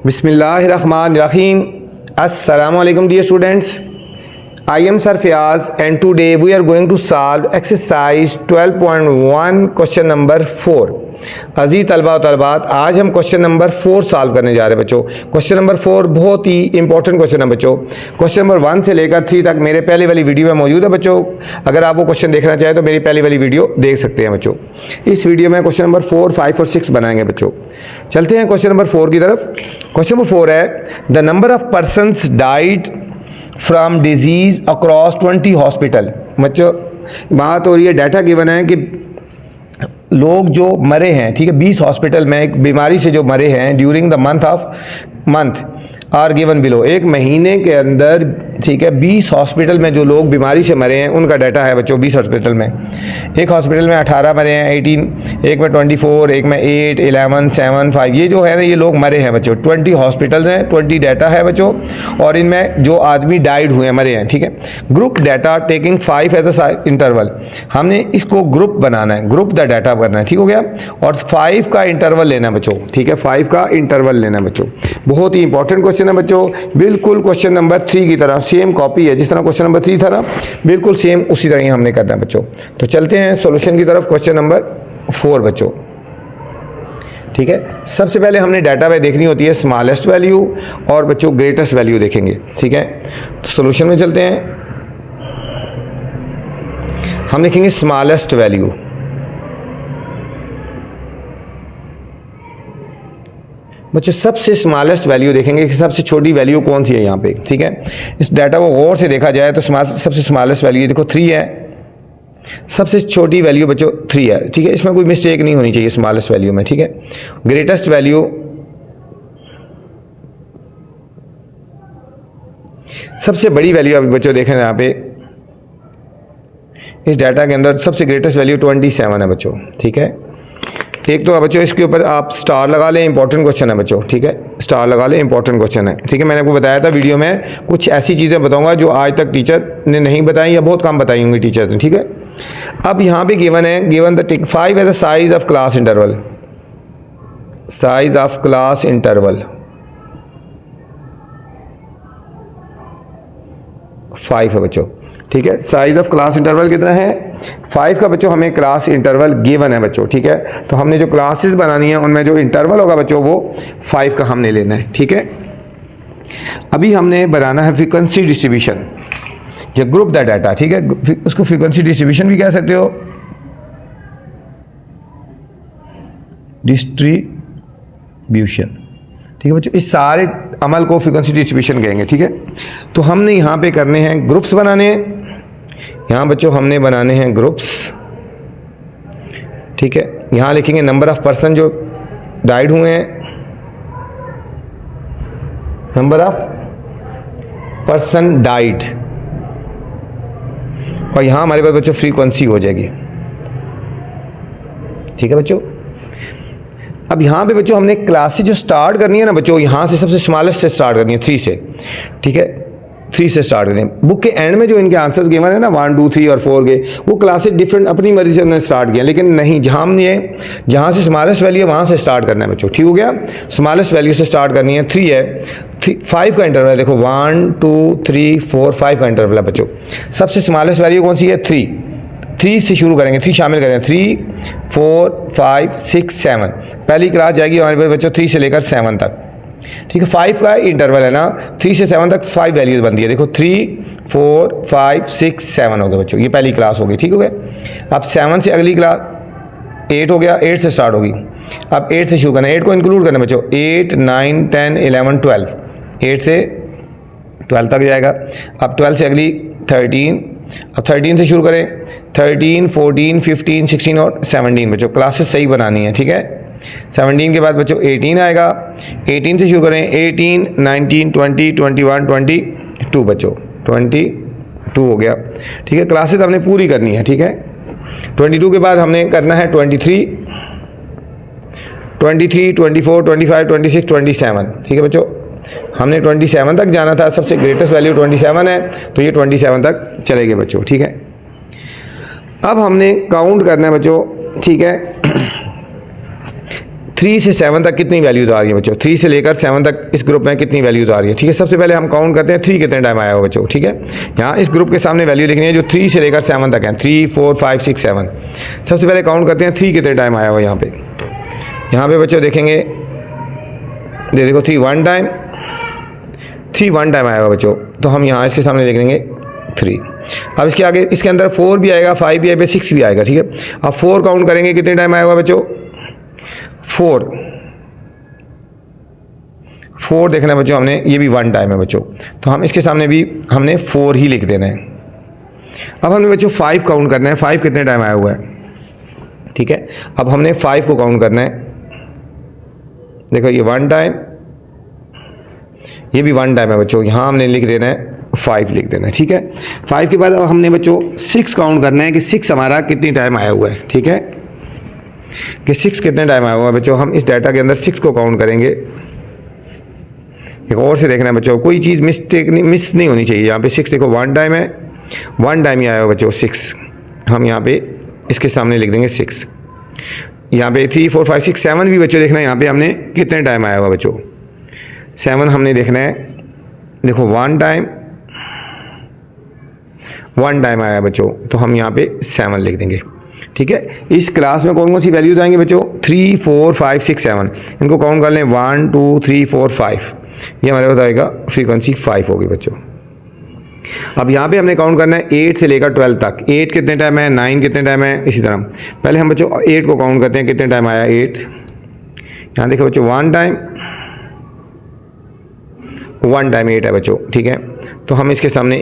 Bismillahirrahmanirrahim. Assalamu alaikum dear students. I am Sir Fiyaz and today we are going to solve exercise 12.1 question number 4. अजीज तलबा और तलबात, आज हम question number 4 solve करने जा रहे हैं बच्चों। क्वेश्चन नंबर 4 बहुत ही इंपॉर्टेंट क्वेश्चन है बच्चों। क्वेश्चन नंबर 1 से लेकर 3 तक मेरे पहले वाली वीडियो में मौजूद है बच्चों। अगर आप वो क्वेश्चन देखना चाहें तो मेरी पहले वाली वीडियो देख सकते हैं बच्चों। इस वीडियो में क्वेश्चन नंबर 4, 5 और 6 बनाएंगे बच्चों। चलते हैं क्वेश्चन नंबर 4 की तरफ। क्वेश्चन नंबर 4 है the number of persons died from disease across 20 hospital. बच्चों बात हो रही है, डाटा गिवन है कि लोग जो मरे हैं, ठीक है, 20 हॉस्पिटल में एक बीमारी से जो मरे हैं during the month are given below. एक महीने के अंदर, ठीक है, 20 हॉस्पिटल में जो लोग बीमारी से मरे हैं उनका डाटा है बच्चों। 20 हॉस्पिटल में, एक हॉस्पिटल में 18 मरे हैं, 18, एक में 24, एक में 8, 11, 7, 5, ये जो है ना ये लोग मरे हैं बच्चों। 20 हॉस्पिटल हैं, 20 डाटा है बच्चों, और इनमें जो आदमी डाइड हुए हैं, मरे हैं, ठीक है। Group data taking 5 as a interval. हमने इसको ग्रुप बनाना है, ग्रुप द डाटा करना है, ठीक हो गया, और 5 का इंटरवल लेना है बच्चों, ठीक है, 5 का इंटरवल लेना है बच्चों। बहुत ही इंपॉर्टेंट क्वेश्चन है बच्चों, बिल्कुल क्वेश्चन नंबर 3 की तरह सेम कॉपी है। जिस तरह क्वेश्चन नंबर 3 था ना, बिल्कुल सेम उसी तरह ही हमने करना है बच्चों। तो चलते हैं सॉल्यूशन की तरफ। क्वेश्चन नंबर 4 बच्चों, ठीक है। सबसे पहले हमने डाटा में देखनी होती है स्मॉलेस्ट वैल्यू और बच्चों ग्रेटेस्ट वैल्यू देखेंगे, ठीक है। तो सॉल्यूशन में चलते हैं, हम देखेंगे स्मॉलेस्ट वैल्यू। बच्चों सबसे स्मॉलेस्ट वैल्यू देखेंगे कि सबसे छोटी वैल्यू कौन सी है यहाँ पे, ठीक है। इस डाटा को गौर से देखा जाए तो सबसे स्मॉलेस्ट वैल्यू देखो 3 है। सबसे छोटी वैल्यू बच्चों 3 है, ठीक है, इसमें कोई मिस्टेक नहीं होनी चाहिए स्मॉलेस्ट वैल्यू में, ठीक है। ग्रेटेस्ट वैल्यू सबसे बड़ी वैल्यू अभी बच्चों देखें यहाँ पे इस डाटा के अंदर सबसे ग्रेटेस्ट वैल्यू 27 है बच्चों, ठीक है। एक तो बच्चों इसके ऊपर आप स्टार लगा लें, इंपॉर्टेंट क्वेश्चन है बच्चों, ठीक है, स्टार लगा लें, इंपॉर्टेंट क्वेश्चन है, ठीक है। मैंने आपको बताया था वीडियो में कुछ ऐसी चीज़ें बताऊंगा जो आज तक टीचर ने नहीं बताई या बहुत कम बताई होंगी टीचर्स ने, ठीक है। अब यहाँ पे गिवन है, given the 5 as the size of class interval. Size of class interval 5 है बच्चों, ठीक है। साइज ऑफ क्लास इंटरवल कितना है? 5 का बच्चों हमें क्लास इंटरवल गिवन है बच्चों, ठीक है। तो हमने जो क्लासेस बनानी है उनमें जो इंटरवल होगा बच्चों वो 5 का हमने लेना है, ठीक है। अभी हमने बनाना है फ्रीक्वेंसी डिस्ट्रीब्यूशन या ग्रुप द डाटा, ठीक है। उसको फ्रीक्वेंसी डिस्ट्रीब्यूशन भी कह सकते हो, डिस्ट्रीब्यूशन, ठीक है बच्चों। इस सारे अमल को फ्रीक्वेंसी डिस्ट्रीब्यूशन कहेंगे, ठीक है। तो हमने यहाँ पे करने हैं ग्रुप्स बनाने हैं, यहाँ बच्चों हमने बनाने हैं ग्रुप्स, ठीक है। यहाँ लिखेंगे नंबर ऑफ पर्सन जो डाइड हुए हैं, नंबर ऑफ पर्सन डाइड, और यहाँ हमारे पास बच्चों फ्रीक्वेंसी हो जाएगी, ठीक है बच्चों। अब यहाँ पे बच्चों हमने क्लासेस जो स्टार्ट करनी है ना बच्चों, यहाँ से सबसे स्मॉलेस्ट से स्टार्ट करनी है, 3 से, ठीक है, 3 से स्टार्ट करनी है। बुक के एंड में जो इनके आंसर्स गिवन है ना 1, 2, 3 और 4 के, वो क्लासेस डिफरेंट अपनी मर्जी से उन्होंने स्टार्ट किया, लेकिन नहीं, जहाँ से स्मॉलेस्ट वैल्यू है वहाँ से स्टार्ट करना है बच्चों, ठीक हो गया। स्मॉलेस्ट वैल्यू से स्टार्ट करनी है, 3 है, 5 का इंटरवल है, देखो 1, 2, 3, 4, 5 का इंटरवल है बच्चों। सबसे स्मॉलेस्ट वैल्यू कौन सी है? 3 से शुरू करेंगे, 3 शामिल करेंगे, 3, 4, 5, 6, 7, पहली क्लास जाएगी हमारे पास बच्चों 3 से लेकर 7 तक, ठीक है। 5 का इंटरवल है ना, 3 से 7 तक 5 वैल्यूज बनती है, देखो 3, 4, 5, 6, 7 हो गए बच्चों, ये पहली क्लास होगी, ठीक हो गया। अब 7 से अगली क्लास 8 हो गया, 8 से स्टार्ट होगी। अब 8 से शुरू करना है, 8 को इंक्लूड करना बच्चों, 8, 9, 10, 11, 12, 8 से 12 तक जाएगा। अब 12 से अगली 13, अब 13 से शुरू करें, 13, 14, 15, 16 और 17 बच्चों, क्लासेस सही बनानी है, ठीक है। 17 के बाद बच्चों 18 आएगा, 18 से शुरू करें, 18, 19, 20, 21, 22 बच्चों, 22 हो गया, ठीक है। क्लासेस हमने पूरी करनी है, ठीक है। 22 के बाद हमने करना है 23, 24, 25, 26, 27, ठीक है बच्चों। हमने 27 तक जाना था, सबसे ग्रेटेस्ट वैल्यू 27 है, तो ये 27 तक चलेंगे बच्चों, ठीक है। अब हमने काउंट करना है बच्चों, ठीक है। 3 से 7 तक कितनी वैल्यूज़ आ रही है बच्चों, 3 से लेकर 7 तक इस ग्रुप में कितनी वैल्यूज़ आ रही है। ठीक है, सबसे पहले हम काउंट करते हैं 3 कितने टाइम आया हो बच्चों। ठीक है, यहाँ इस ग्रुप के सामने वैल्यू लिखनी है जो 3 से लेकर 7 तक है, 3 4 5 6 7। सबसे पहले काउंट करते हैं 3 कितने टाइम आया हो। यहाँ पे बच्चों देखेंगे, देखो 3 1 टाइम, 3 1 टाइम आया होगा बच्चों, तो हम यहाँ इसके सामने लिख देंगे 3। अब इसके आगे इसके अंदर 4 भी आएगा, 5 भी आएगा, 6 भी आएगा। ठीक है, अब 4 काउंट करेंगे कितने टाइम आया होगा बच्चों, 4 देखना है बच्चों हमने, ये भी 1 टाइम है बच्चों, तो हम इसके सामने भी हमने 4 ही लिख देना है। अब हमने बच्चों 5 काउंट करना है, 5 कितने टाइम आया हुआ है। ठीक है, अब हमने 5 को काउंट करना है, देखो ये 1 टाइम, ये भी 1 टाइम है बच्चों, यहाँ हमने लिख देना है 5 लिख देना है। ठीक है, 5 के बाद अब हमने बच्चों 6 काउंट करना है कि 6 हमारा कितनी टाइम आया हुआ है। ठीक है, कि 6 कितने टाइम आया हुआ है बच्चों, हम इस डाटा के अंदर 6 को काउंट करेंगे। एक और से देखना है बच्चों, कोई चीज़ मिस नहीं होनी चाहिए। यहाँ पे 6 देखो 1 टाइम है, 1 टाइम ही आया हुआ बच्चों 6, हम यहाँ पे इसके सामने लिख देंगे 6। यहाँ पे 3 4 5 6 7 भी बच्चों देखना है, यहाँ पे हमने कितने टाइम आया हुआ बच्चों, 7 हमने देखना है, देखो 1 टाइम, 1 टाइम आया बच्चों, तो हम यहाँ पे 7 लिख देंगे। ठीक है, इस क्लास में कौन कौन सी वैल्यूज आएंगे बच्चों, 3 4 5 6 7, इनको काउंट कर लें 1 2 3 4 5, ये हमारे पास आएगा फ्रीक्वेंसी 5 होगी बच्चों। अब यहाँ पे हमने काउंट करना है 8 से लेकर 12 तक, 8 कितने टाइम है, 9 कितने टाइम है, इसी तरह पहले हम बच्चों 8 को काउंट करते हैं, कितने टाइम आया 8, यहाँ देखो बच्चों 1 टाइम, 1 टाइम 8 है बच्चों। ठीक है, तो हम इसके सामने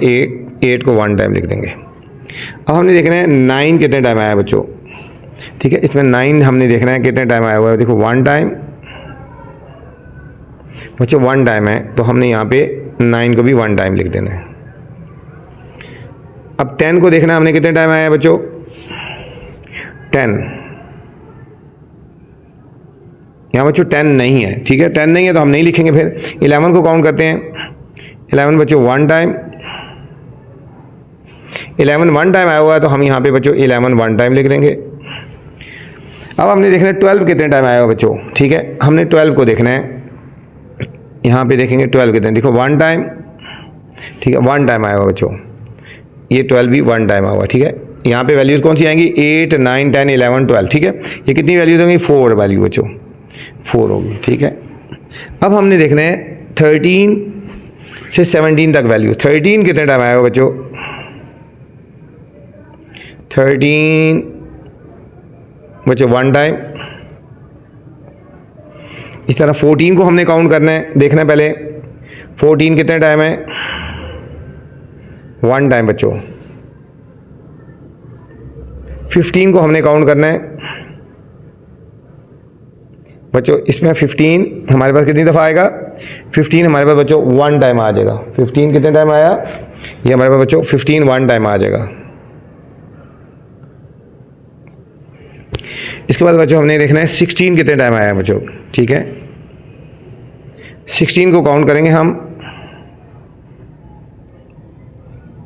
8 को 1 टाइम लिख देंगे। अब हमने देखना है 9 कितने टाइम आया बच्चों। ठीक है, इसमें 9 हमने देखना है कितने टाइम आया हुआ है, देखो 1 टाइम बच्चों, 1 टाइम है, तो हमने यहाँ पे 9 को भी 1 टाइम लिख देना है। अब 10 को देखना है हमने कितने टाइम आया है बच्चों, 10, यहाँ बच्चों 10 नहीं है। ठीक है, 10 नहीं है तो हम नहीं लिखेंगे। फिर 11 को काउंट करते हैं, 11 बच्चों 1 टाइम, 11 1 टाइम आया हुआ है, तो हम यहाँ पे बच्चों 11 1 टाइम लिख देंगे। अब हमने देखना है 12 कितने टाइम आया हुआ बच्चों। ठीक है, हमने 12 को देखना है, यहाँ पे देखेंगे 12 कितने, देखो 1 टाइम, ठीक है 1 टाइम आया हुआ बच्चों, ये 12 भी 1 टाइम आया हुआ। ठीक है, यहाँ पे वैल्यूज़ कौन सी आएंगी, 8 9 10 11 12। ठीक है, ये कितनी वैल्यूज़ होंगी, 4 वैल्यू बच्चों, 4 होगी। ठीक है, अब हमने देखना है 13 से 17 तक वैल्यू, 13 कितने टाइम आया हुआ बच्चों, 13 बच्चों 1 टाइम। इस तरह 14 को हमने काउंट करना है, देखना है पहले 14 कितने टाइम है, 1 टाइम बच्चों। 15 को हमने काउंट करना है बच्चों, इसमें 15 हमारे पास कितनी दफ़ा आएगा, 15 हमारे पास बच्चों 1 टाइम आ जाएगा। 15 कितने टाइम आया, ये हमारे पास बच्चों 15 1 टाइम आ जाएगा। इसके बाद बच्चों हमने देखना है 16 कितने टाइम आया है बच्चों। ठीक है, 16 को काउंट करेंगे हम,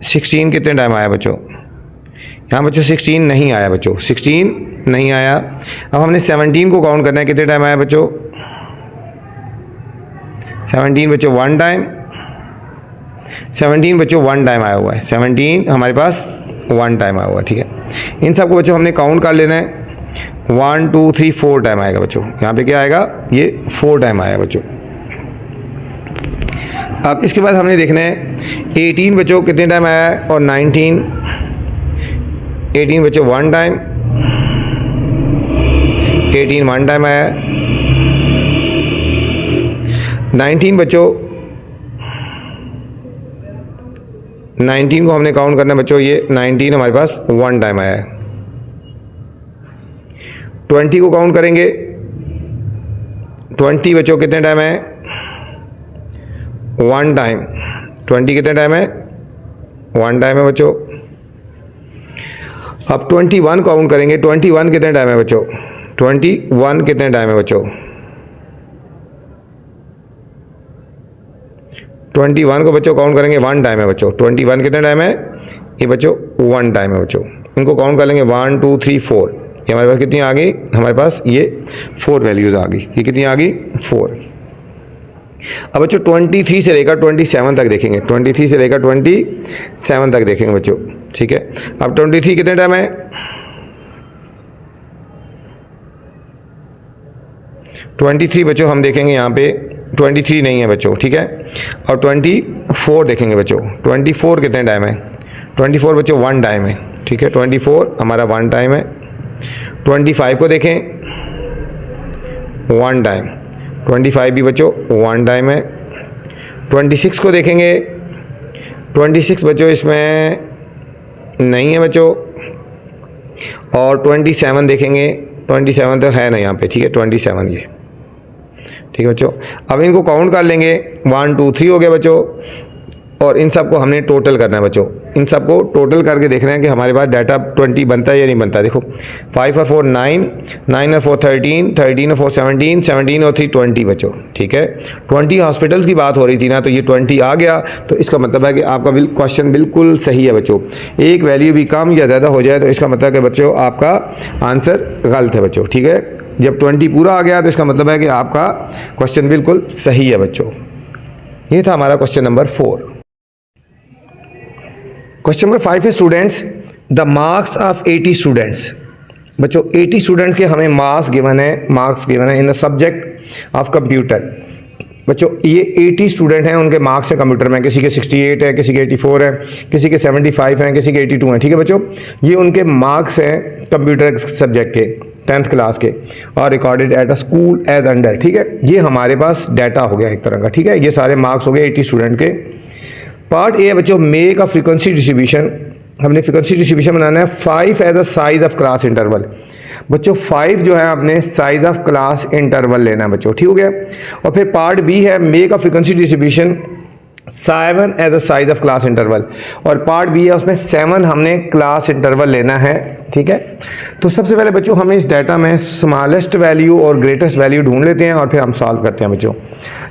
16 कितने टाइम आया बच्चों, यहाँ बच्चों 16 नहीं आया बच्चों, 16 नहीं आया। अब हमने 17 को काउंट करना है, कितने टाइम आया बच्चों, 17 बच्चों 1 टाइम, 17 बच्चों 1 टाइम आया हुआ है, 17 हमारे पास 1 टाइम आया हुआ है। ठीक है, इन सबको बच्चों हमने काउंट कर लेना है, 1 2 3 4 टाइम आएगा बच्चों, यहाँ पे क्या आएगा, ये 4 टाइम आया बच्चों। अब इसके बाद हमने देखना है 18 बच्चों कितने टाइम आया है, और 19, 18 बच्चों 1 टाइम, 18 1 टाइम आया है। 19 बच्चों, 19 को हमने काउंट करना है बच्चों, ये 19 हमारे पास 1 टाइम आया है। 20 को काउंट करेंगे, 20 बच्चों कितने टाइम है, 1 टाइम, 20 कितने टाइम है, 1 टाइम है बच्चों। अब 21 काउंट करेंगे, 21 कितने टाइम है बच्चों, 21 कितने टाइम है बच्चों, 21 को बच्चों काउंट करेंगे, 1 टाइम है बच्चों। 21 कितने टाइम है, ये बच्चों 1 टाइम है बच्चों। इनको काउंट कर लेंगे 1 2 3 4, ये हमारे पास कितनी आ गई, हमारे पास ये 4 वैल्यूज़ आ गई। ये कितनी आ गई, 4। अब बच्चों 23 से लेकर 27 तक देखेंगे, 23 से लेकर 27 तक देखेंगे बच्चों, ठीक है। अब 23 कितने टाइम है, 23 बच्चों हम देखेंगे यहाँ पे 23 नहीं है बच्चों, ठीक है। और 24 देखेंगे बच्चों, 24 कितने टाइम है, 24 बच्चों 1 टाइम है, ठीक है। 24 हमारा 1 टाइम है। 25 को देखें 1 टाइम, 25 भी बच्चों 1 टाइम है। 26 को देखेंगे, 26 बच्चों इसमें नहीं है बच्चों। और 27 देखेंगे, 27 तो है ना यहाँ पे, ठीक है। 27 ये, ठीक है बच्चों। अब इनको काउंट कर लेंगे, 1 2 3 हो गया बच्चों। और इन सब को हमने टोटल करना है बच्चों, इन सब को टोटल करके देखना है कि हमारे पास डाटा 20 बनता है या नहीं बनता। देखो 5 और 4 9, 9 और 4 13, 13 और 4 17, 17 और 3 20 बच्चों, ठीक है। 20 हॉस्पिटल्स की बात हो रही थी ना, तो ये 20 आ गया, तो इसका मतलब है कि आपका क्वेश्चन बिल्कुल सही है बच्चों। एक वैल्यू भी कम या ज़्यादा हो जाए तो इसका मतलब है बच्चों आपका आंसर गलत है बच्चों, ठीक है। जब 20 पूरा आ गया तो इसका मतलब है कि आपका क्वेश्चन बिल्कुल सही है बच्चों। ये था हमारा क्वेश्चन नंबर 4। क्वेश्चन नंबर 5 है students, the marks of 80 students. बच्चों 80 स्टूडेंट्स के हमें मार्क्स गिवन है in the subject of computer. बच्चों ये 80 स्टूडेंट हैं, उनके मार्क्स हैं कंप्यूटर में, किसी के 68 है, किसी के 84 है, किसी के 75 हैं, किसी के 82 हैं, ठीक है बच्चों। ये उनके मार्क्स हैं कंप्यूटर सब्जेक्ट के 10th क्लास के, और recorded at a school as under, ठीक है। ये हमारे पास डाटा हो गया एक तरह का, ठीक है। ये सारे मार्क्स हो गए 80 स्टूडेंट के। पार्ट ए है बच्चों, मेक अ फ्रीक्वेंसी डिस्ट्रीब्यूशन। हमने फ्रीक्वेंसी डिस्ट्रीब्यूशन बनाना है 5 as a size of class interval. बच्चों 5 जो है आपने साइज ऑफ क्लास इंटरवल लेना है बच्चों, ठीक हो गया। और फिर पार्ट बी है make a frequency distribution 7 as a size of class interval, और पार्ट बी है उसमें 7 हमने क्लास इंटरवल लेना है, ठीक है। तो सबसे पहले बच्चों हमें इस डाटा में स्मॉलेस्ट वैल्यू और ग्रेटेस्ट वैल्यू ढूंढ लेते हैं और फिर हम सॉल्व करते हैं बच्चों।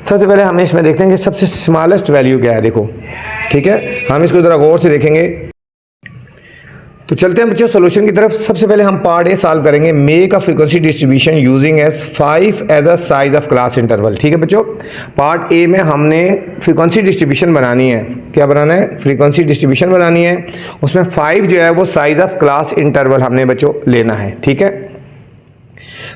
सबसे पहले हम इसमें देखते हैं कि सबसे स्मॉलेस्ट वैल्यू क्या है, देखो, ठीक है। हम इसको ज़रा गौर से देखेंगे। तो चलते हैं बच्चों सोल्यूशन की तरफ। सबसे पहले हम पार्ट ए सॉल्व करेंगे, make a frequency distribution using as 5 as a size of class interval, ठीक है बच्चों। पार्ट ए में हमने फ्रीक्वेंसी डिस्ट्रीब्यूशन बनानी है। क्या बनाना है, फ्रीक्वेंसी डिस्ट्रीब्यूशन बनानी है। उसमें 5 जो है वो साइज ऑफ क्लास इंटरवल हमने बच्चों लेना है, ठीक है।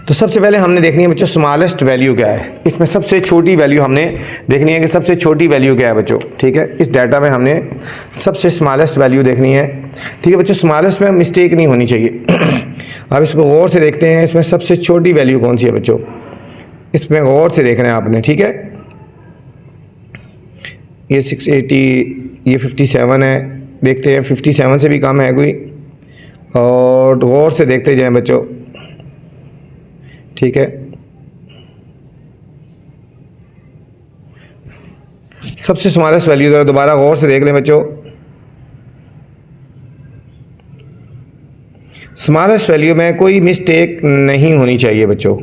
तो सबसे पहले हमने देखनी है बच्चों स्मॉलेस्ट वैल्यू क्या है। इसमें सबसे छोटी वैल्यू हमने देखनी है कि सबसे छोटी वैल्यू क्या है बच्चों, ठीक है। इस डाटा में हमने सबसे स्मॉलेस्ट वैल्यू देखनी है, ठीक है बच्चों। स्मॉलेस्ट में मिस्टेक नहीं होनी चाहिए। अब इसको गौर से देखते हैं, इसमें सबसे छोटी वैल्यू कौन सी है बच्चों, इसमें गौर से देखना है आपने, ठीक है। ये 680, ये 57 है, देखते हैं 57 से भी कम है कोई, और गौर से देखते जाएं बच्चों, ठीक है। सबसे स्मॉलेस्ट वैल्यू जरा दोबारा गौर से देख लें बच्चों। स्मॉलेस्ट वैल्यू में कोई मिस्टेक नहीं होनी चाहिए बच्चों।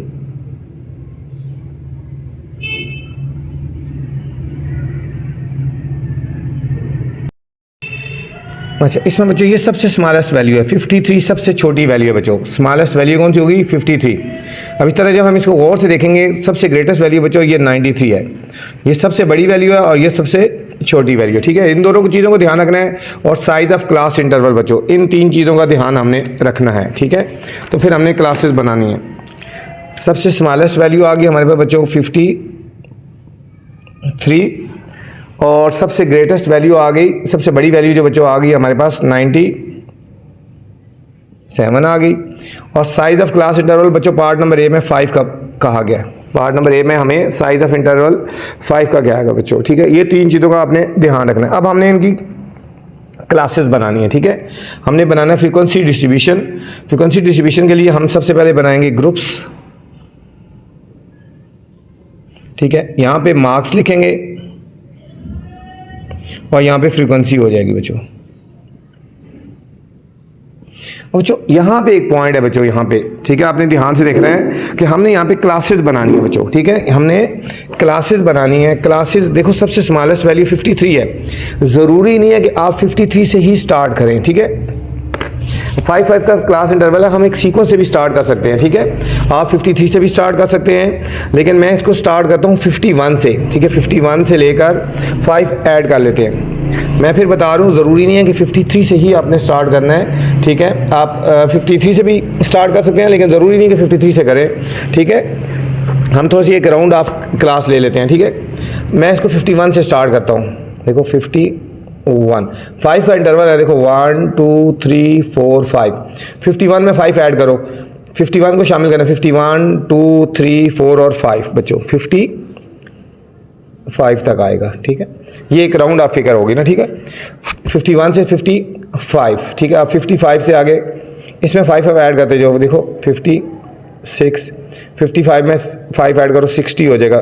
अच्छा, इसमें बच्चों ये सबसे स्मॉलेस्ट वैल्यू है 53, सबसे छोटी वैल्यू है बच्चों। स्मॉलेस्ट वैल्यू कौन सी होगी, 53। अब इस तरह जब हम इसको गौर से देखेंगे, सबसे ग्रेटेस्ट वैल्यू बच्चों ये 93 है। ये सबसे बड़ी वैल्यू है और ये सबसे छोटी वैल्यू, ठीक है। इन दोनों की चीज़ों को ध्यान रखना है, और साइज ऑफ क्लास इंटरवल बच्चों, इन 3 चीज़ों का ध्यान हमने रखना है, ठीक है। तो फिर हमने क्लासेस बनानी है। सबसे स्मॉलेस्ट वैल्यू आ गई हमारे पास बच्चों 53, और सबसे ग्रेटेस्ट वैल्यू आ गई, सबसे बड़ी वैल्यू जो बच्चों आ गई हमारे पास 97 आ गई। और साइज ऑफ क्लास इंटरवल बच्चों पार्ट नंबर ए में 5 का कहा गया। पार्ट नंबर ए में हमें साइज ऑफ इंटरवल 5 का क्या आएगा बच्चों, ठीक है। ये 3 चीज़ों का आपने ध्यान रखना है। अब हमने इनकी क्लासेस बनानी है, ठीक है। हमने बनाना है फ्रीक्वेंसी डिस्ट्रीब्यूशन। फ्रीक्वेंसी डिस्ट्रीब्यूशन के लिए हम सबसे पहले बनाएंगे ग्रुप्स, ठीक है। यहाँ पे मार्क्स लिखेंगे और यहाँ पे फ्रीक्वेंसी हो जाएगी बच्चों। बच्चों यहाँ पे एक पॉइंट है बच्चों, यहाँ पे, ठीक है। आपने ध्यान से देखना है कि हमने यहाँ पे क्लासेस बनानी है बच्चों, ठीक है। हमने क्लासेस बनानी है। क्लासेस देखो, सबसे स्मॉलेस्ट वैल्यू 53 है। ज़रूरी नहीं है कि आप 53 से ही स्टार्ट करें, ठीक है। 5 का क्लास इंटरवल है, हम एक सीक्वेंस से भी स्टार्ट कर सकते हैं, ठीक है। आप 53 से भी स्टार्ट कर सकते हैं, लेकिन मैं इसको स्टार्ट करता हूँ 51 से, ठीक है। 51 से लेकर 5 ऐड कर लेते हैं। मैं फिर बता रहा हूँ, ज़रूरी नहीं है कि 53 से ही आपने स्टार्ट करना है, ठीक है। आप 53 से भी स्टार्ट कर सकते हैं, लेकिन ज़रूरी नहीं कि 53 से करें, ठीक है। हम थोड़ी सी एक राउंड ऑफ क्लास ले लेते हैं, ठीक है। मैं इसको 51 से स्टार्ट करता हूँ। देखो 51, 5 का इंटरवल है, देखो 1 2 3 4 5। 51 में 5 ऐड करो, 51 को शामिल करना, 51 2 3 4 और 5 बच्चों 55 तक आएगा, ठीक है। ये एक राउंड ऑफ फिगर होगी ना, ठीक है। 51 से 55, ठीक है। आप 55 से आगे इसमें 5 ऐड करते जाओ, देखो 56, 55 में 5 ऐड करो 60 हो जाएगा,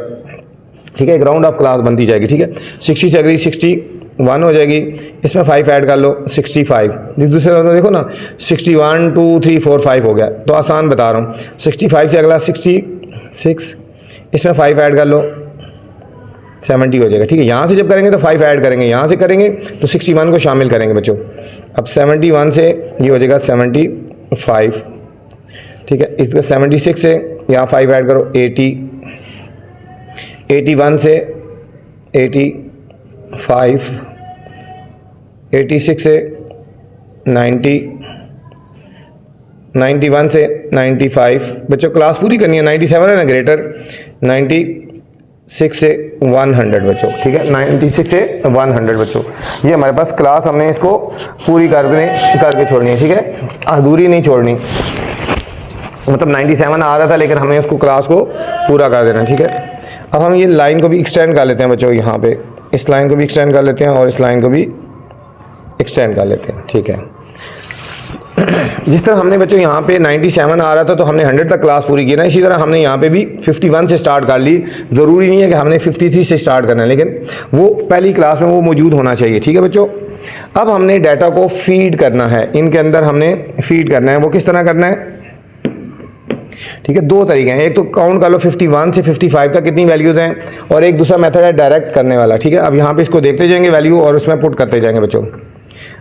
ठीक है। एक राउंड ऑफ क्लास बनती जाएगी, ठीक है। 60 से अगली 61 हो जाएगी, इसमें 5 ऐड कर लो 65। दूसरे राउंड में देखो ना 61 2 3 4 5 हो गया, तो आसान बता रहा हूँ। 65 से अगला 66, इसमें 5 ऐड कर लो 70 हो जाएगा, ठीक है। यहाँ से जब करेंगे तो 5 ऐड करेंगे, यहाँ से करेंगे तो 61 को शामिल करेंगे बच्चों। अब 71 से ये हो जाएगा 75, ठीक है। इसका 76 से यहाँ 5 ऐड करो 80, 81 से 85, 86 से 90, 91 से 95 बच्चों क्लास पूरी करनी है। 97 है ना ग्रेटर, 96 से 100 बच्चों, ठीक है। 96 से 100 बच्चों, ये हमारे पास क्लास, हमने इसको पूरी करके छोड़नी है, ठीक है। अधूरी नहीं छोड़नी, मतलब 97 आ रहा था लेकिन हमें उसको क्लास को पूरा कर देना, ठीक है। अब हम ये लाइन को भी एक्सटेंड कर लेते हैं बच्चों, यहाँ पे इस लाइन को भी एक्सटेंड कर लेते हैं और इस लाइन को भी एक्सटेंड कर लेते हैं, ठीक है। जिस तरह हमने बच्चों यहाँ पे 97 आ रहा था तो हमने 100 तक क्लास पूरी की ना, इसी तरह हमने यहाँ पे भी 51 से स्टार्ट कर ली। ज़रूरी नहीं है कि हमने 53 से स्टार्ट करना है, लेकिन वो पहली क्लास में वो मौजूद होना चाहिए, ठीक है बच्चों। अब हमने डाटा को फीड करना है, इनके अंदर हमने फीड करना है। वो किस तरह करना है, ठीक है। दो तरीके हैं, एक तो काउंट कर लो 51 से 55 तक कितनी वैल्यूज़ हैं, और एक दूसरा मेथड है डायरेक्ट करने वाला, ठीक है। अब यहाँ पे इसको देखते जाएंगे वैल्यू और उसमें पुट करते जाएंगे बच्चों।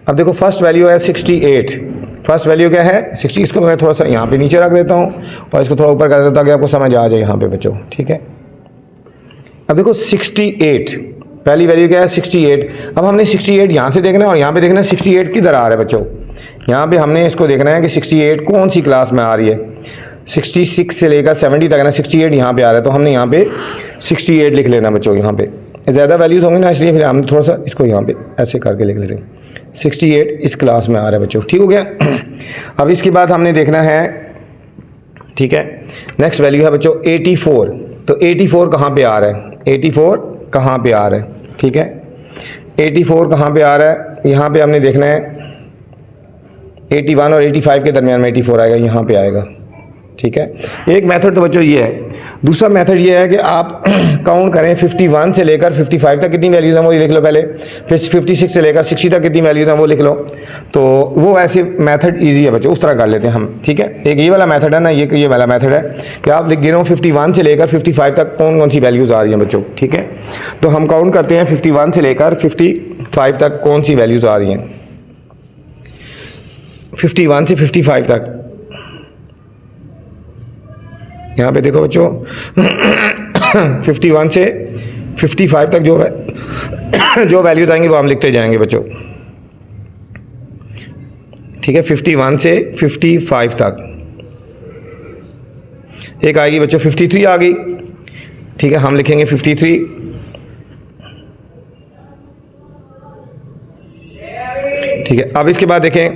अब देखो फर्स्ट वैल्यू है 68, फर्स्ट वैल्यू क्या है 60। इसको मैं थोड़ा सा यहाँ पे नीचे रख देता हूँ और इसको थोड़ा ऊपर कर देता हूँ ताकि आपको समझ आ जाए यहाँ पे बच्चों, ठीक है। अब देखो 68, पहली वैल्यू क्या है 68। अब हमने 68 यहाँ से देखना है और यहाँ पे देखना है 68 किधर आ रहा है बच्चों। यहाँ पे हमने इसको देखना है कि 68 कौन सी क्लास में आ रही है। 66 से लेकर 70 तक है ना, 68 यहाँ पे आ रहा है, तो हमने यहाँ पे 68 लिख लेना बच्चों। यहाँ पे ज़्यादा वैल्यूज़ होंगी ना, इसलिए फिर हमने थोड़ा सा इसको यहाँ पे ऐसे करके लिख लेते हैं। 68 इस क्लास में आ रहा है बच्चों, ठीक हो गया। अब इसके बाद हमने देखना है, ठीक है, नेक्स्ट वैल्यू है बच्चों 84। तो 84 कहाँ पे आ रहा है, 84 कहाँ पे आ रहा है, ठीक है। 84 कहाँ पे आ रहा है, यहाँ पे हमने देखना है 81 और 85 के दरमियान में 84 आएगा, यहाँ पे आएगा, ठीक है। एक मेथड तो बच्चों ये है। दूसरा मेथड ये है कि आप काउंट करें 51 से लेकर 55 तक कितनी वैल्यूज़ हैं वो लिख लो पहले, फिर 56 से लेकर 60 तक कितनी वैल्यूज़ हैं वो लिख लो। तो वो ऐसे मेथड इजी है बच्चों, उस तरह कर लेते हैं हम, ठीक है। एक ये वाला मेथड है ना, ये वाला मेथड है कि आप लिख गिनो 51 से लेकर 55 तक कौन कौन सी वैल्यूज़ आ रही हैं बच्चों, ठीक है। तो हम काउंट करते हैं 51 से लेकर 55 तक कौन सी वैल्यूज़ आ रही हैं। 51 से 55 तक यहाँ पे देखो बच्चों 51 से 55 तक जो वैल्यूज आएंगी वो हम लिखते जाएंगे बच्चों, ठीक है। 51 से 55 तक एक आएगी बच्चों 53 आ गई, ठीक है। हम लिखेंगे 53, ठीक है। अब इसके बाद देखें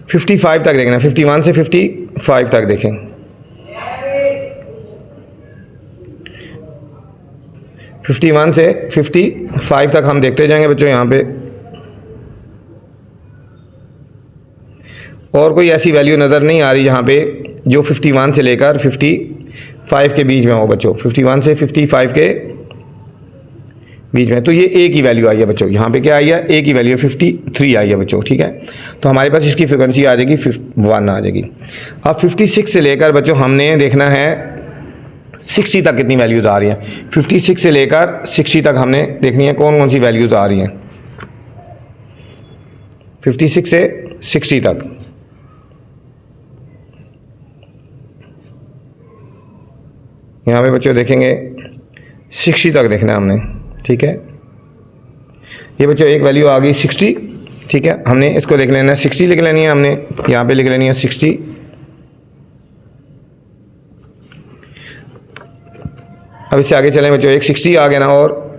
55 तक देखना, 51 से 55 तक देखें। 51 से 55 तक हम देखते जाएंगे बच्चों। यहाँ पे और कोई ऐसी वैल्यू नज़र नहीं आ रही जहाँ पे जो 51 से लेकर 55 के बीच में हो बच्चों, 51 से 55 के बीच में। तो ये ए की वैल्यू आई है बच्चों, यहाँ पे क्या आई है, ए की वैल्यू 53 आई है बच्चों, ठीक है। तो हमारे पास इसकी फ्रिक्वेंसी आ जाएगी 1 आ जाएगी। अब 56 से लेकर बच्चों हमने देखना है 60 तक कितनी वैल्यूज़ आ रही हैं। 56 से लेकर 60 तक हमने देखनी है कौन कौन सी वैल्यूज़ आ रही हैं 56 से 60 तक। यहाँ पे बच्चों देखेंगे 60 तक देखना है हमने, ठीक है। ये बच्चों एक वैल्यू आ गई 60, ठीक है। हमने इसको लिख लेना है 60 लिख लेनी है, हमने यहाँ पे लिख लेनी है 60। अब इससे आगे चलें बच्चों, एक 60 आ गया ना, और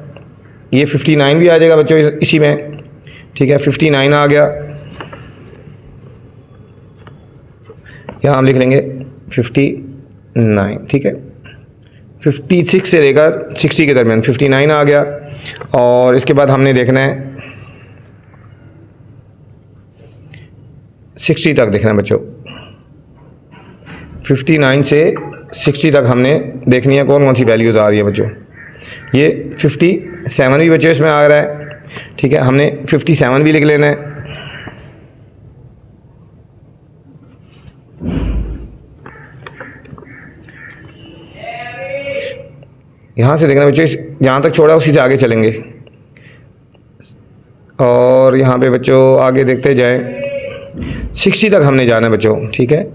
ये 59 भी आ जाएगा बच्चों इसी में, ठीक है। 59 आ गया, यहाँ हम लिख लेंगे 59, ठीक है। 56 से लेकर 60 के दरमियान 59 आ गया, और इसके बाद हमने देखना है 60 तक देखना है बच्चों। 59 से 60 तक हमने देखनी है कौन कौन सी वैल्यूज़ आ रही है बच्चों। ये 57 भी बच्चों इसमें आ रहा है, ठीक है। हमने 57 भी लिख लेना है। यहाँ से देखना बच्चों, जहाँ तक छोड़ा उसी से आगे चलेंगे, और यहाँ पे बच्चों आगे देखते जाएं, 60 तक हमने जाना है बच्चों, ठीक है।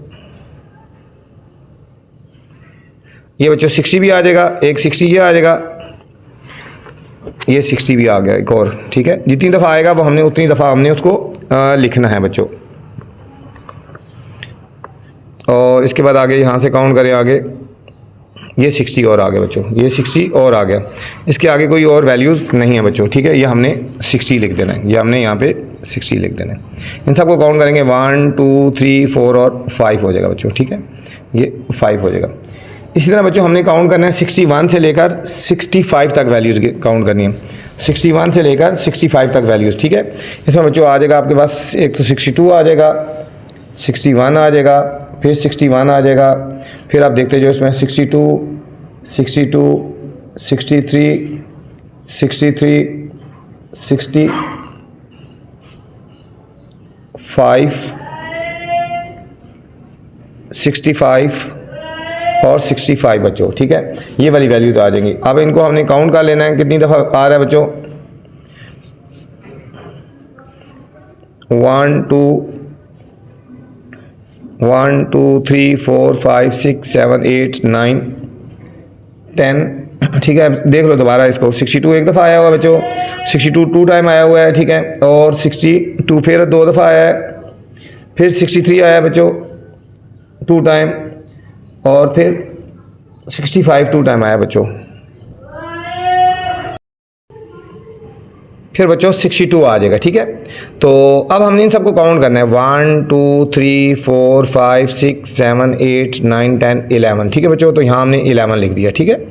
ये बच्चों 60 भी आ जाएगा, एक 60 ये आ जाएगा, ये 60 भी आ गया एक और, ठीक है। जितनी दफ़ा आएगा वो हमने उतनी दफ़ा हमने उसको लिखना है बच्चों। और इसके बाद आगे यहाँ से काउंट करें, आगे ये 60 और आ गया बच्चों, ये 60 और आ गया। इसके आगे कोई और वैल्यूज़ नहीं है बच्चों, ठीक है। ये हमने 60 लिख देना है, ये हमने यहाँ पे 60 लिख देना है। इन सबको काउंट करेंगे, 1 2 3 4 और 5 हो जाएगा बच्चों, ठीक है। ये 5 हो जाएगा। इसी तरह बच्चों हमने काउंट करना है 61 से लेकर 65 तक वैल्यूज़ काउंट करनी है, 61 से लेकर 65 तक वैल्यूज़, ठीक है। इसमें बच्चों आ जाएगा आपके पास, एक तो 62 आ जाएगा, 61 आ जाएगा, फिर 61 आ जाएगा, फिर आप देखते जो इसमें 62 63 63 65 65 और 65 बच्चों, ठीक है। ये वाली वैल्यूज आ जाएंगी। अब इनको हमने काउंट कर लेना है कितनी दफ़ा आ रहा है बच्चों। 1 2 3 4 5 6 7 8 9 10, ठीक है। देख लो दोबारा इसको, 62 एक दफ़ा आया हुआ है बच्चों, 62 2 टाइम आया हुआ है, ठीक है। और 62 फिर 2 दफ़ा आया है, फिर 63 आया है बच्चों 2 टाइम, और फिर 65 2 टाइम आया बच्चों। फिर बच्चों 62 आ जाएगा, ठीक है। तो अब हमने इन सबको काउंट करना है, 1 2 3 4 5 6 7 8 9 10 11, ठीक है बच्चों। तो यहाँ हमने 11 लिख दिया, ठीक है।